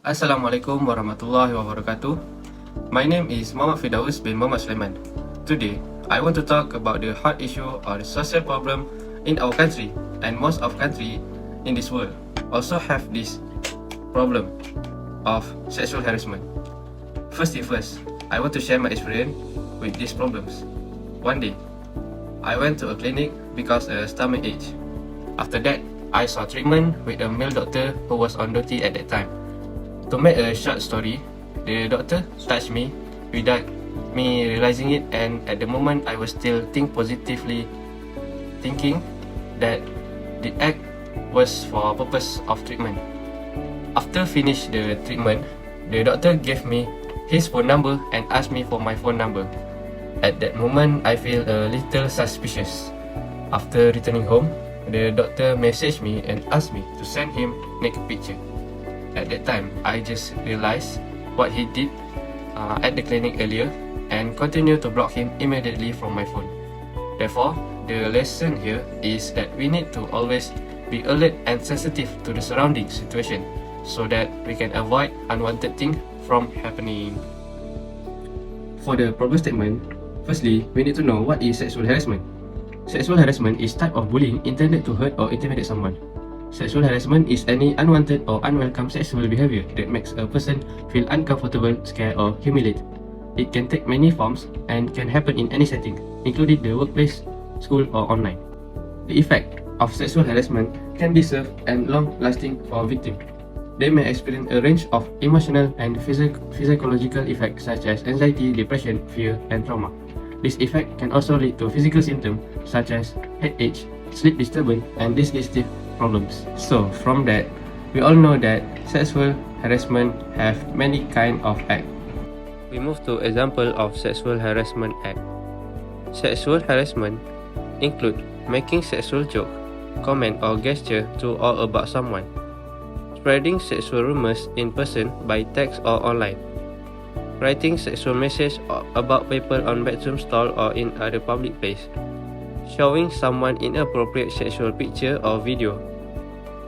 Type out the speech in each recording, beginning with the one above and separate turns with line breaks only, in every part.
Assalamualaikum warahmatullahi wabarakatuh. My name is Muhammad Firdaus bin Muhammad Sulaiman. Today, I want to talk about the hot issue or the social problem in our country, and most of country in this world also have this problem of sexual harassment. First, I want to share my experience with these problems. One day, I went to a clinic because of stomach ache. After that, I saw treatment with a male doctor who was on duty at that time. To make a short story, the doctor touched me without me realizing it, and at the moment I was still positively thinking that the act was for purpose of treatment. After finish the treatment, the doctor gave me his phone number and asked me for my phone number. At that moment, I feel a little suspicious. After returning home, the doctor messaged me and asked me to send him naked picture. At that time, I just realized what he did at the clinic earlier and continued to block him immediately from my phone. Therefore, the lesson here is that we need to always be alert and sensitive to the surrounding situation so that we can avoid unwanted things from happening. For the problem statement, firstly, we need to know what is sexual harassment. Sexual harassment is type of bullying intended to hurt or intimidate someone. Sexual harassment is any unwanted or unwelcome sexual behavior that makes a person feel uncomfortable, scared, or humiliated. It can take many forms and can happen in any setting, including the workplace, school, or online. The effect of sexual harassment can be severe and long-lasting for a victim. They may experience a range of emotional and physiological effects such as anxiety, depression, fear, and trauma. This effect can also lead to physical symptoms such as headache, sleep disturbance, and digestive problems. So from that, we all know that sexual harassment have many kind of act.
We move to example of sexual harassment act. Sexual harassment include making sexual joke, comment or gesture to or about someone, spreading sexual rumors in person by text or online, writing sexual message about people on bathroom stall or in other public place, showing someone inappropriate sexual picture or video,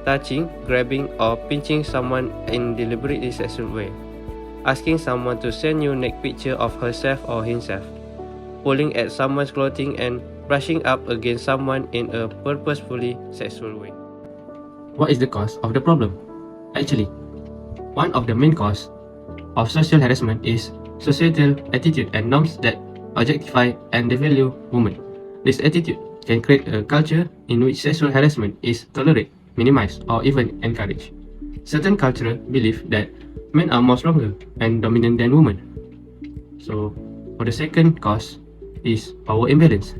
touching, grabbing or pinching someone in deliberately sexual way, asking someone to send you naked picture of herself or himself, pulling at someone's clothing and brushing up against someone in a purposefully sexual way.
What is the cause of the problem? Actually, one of the main cause of social harassment is societal attitude and norms that objectify and devalue women. This attitude can create a culture in which sexual harassment is tolerated, minimized, or even encouraged. Certain cultures believe that men are more stronger and dominant than women. So, for the second cause is power imbalance.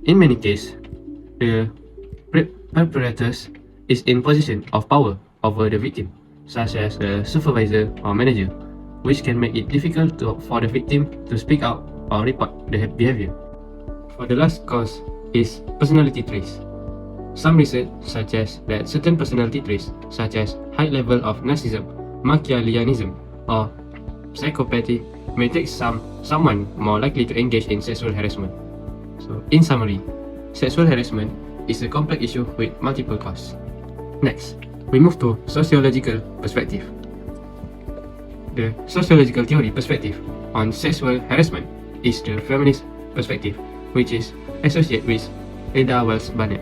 In many cases, the perpetrators is in position of power over the victim, such as a supervisor or manager, which can make it difficult for the victim to speak out or report the behavior. For the last cause is personality traits. Some research suggests that certain personality traits such as high level of narcissism, Machiavellianism, or psychopathy may make someone more likely to engage in sexual harassment. So, in summary, sexual harassment is a complex issue with multiple causes. Next, we move to sociological perspective. The sociological theory perspective on sexual harassment is the feminist perspective, which is associated with Ada Wells Barnett.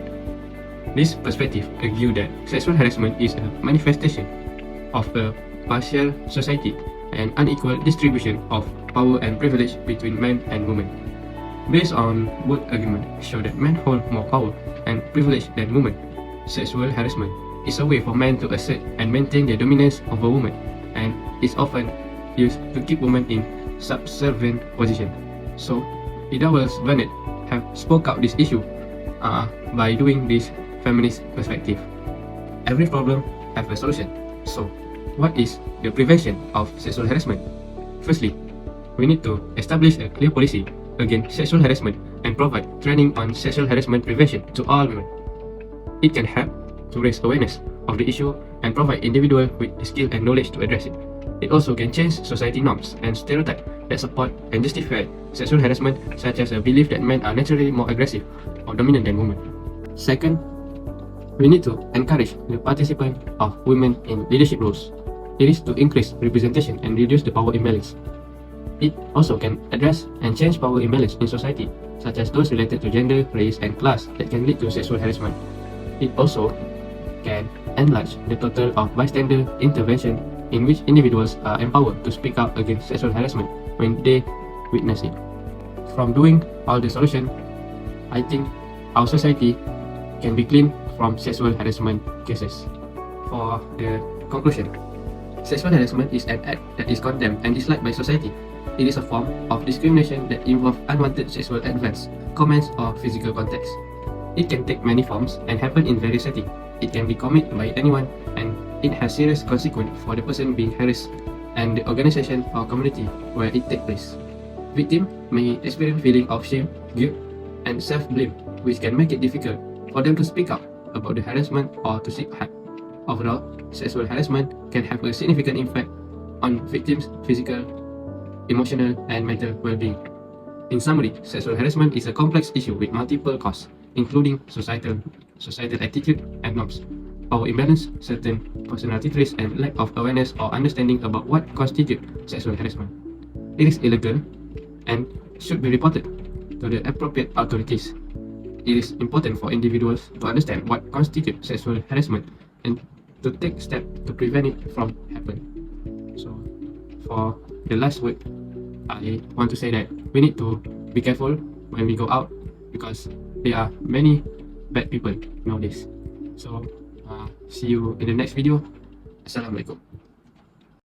This perspective argues that sexual harassment is a manifestation of a partial society and unequal distribution of power and privilege between men and women. Based on both arguments show that men hold more power and privilege than women, sexual harassment is a way for men to assert and maintain their dominance over women, and is often used to keep women in subservient position. So, Ida Wells Barnett have spoke out this issue by doing this feminist perspective. Every problem have a solution. So, what is the prevention of sexual harassment? Firstly, we need to establish a clear policy against sexual harassment and provide training on sexual harassment prevention to all women. It can help to raise awareness of the issue and provide individuals with the skill and knowledge to address it. It also can change society norms and stereotypes that support and justify sexual harassment, such as a belief that men are naturally more aggressive or dominant than women. Second, we need to encourage the participation of women in leadership roles. It is to increase representation and reduce the power imbalance. It also can address and change power imbalance in society, such as those related to gender, race, and class that can lead to sexual harassment. It also can enlarge the total of bystander intervention in which individuals are empowered to speak out against sexual harassment when they witness it. From doing all the solution, I think our society can be clean from sexual harassment cases. For the conclusion, sexual harassment is an act that is condemned and disliked by society. It is a form of discrimination that involves unwanted sexual advance, comments, or physical contact. It can take many forms and happen in various settings. It can be committed by anyone, and it has serious consequences for the person being harassed and the organization or community where it takes place. Victims may experience feeling of shame, guilt, and self-blame, which can make it difficult for them to speak up about the harassment or to seek help. Overall, sexual harassment can have a significant impact on victims' physical, emotional, and mental well-being. In summary, sexual harassment is a complex issue with multiple causes, including societal attitude and norms, power imbalance, certain personality traits, and lack of awareness or understanding about what constitutes sexual harassment. It is illegal and should be reported to the appropriate authorities. It is important for individuals to understand what constitutes sexual harassment and to take steps to prevent it from happening. So, for the last word, I want to say that we need to be careful when we go out because there are many bad people nowadays. So, see you in the next video. Assalamualaikum.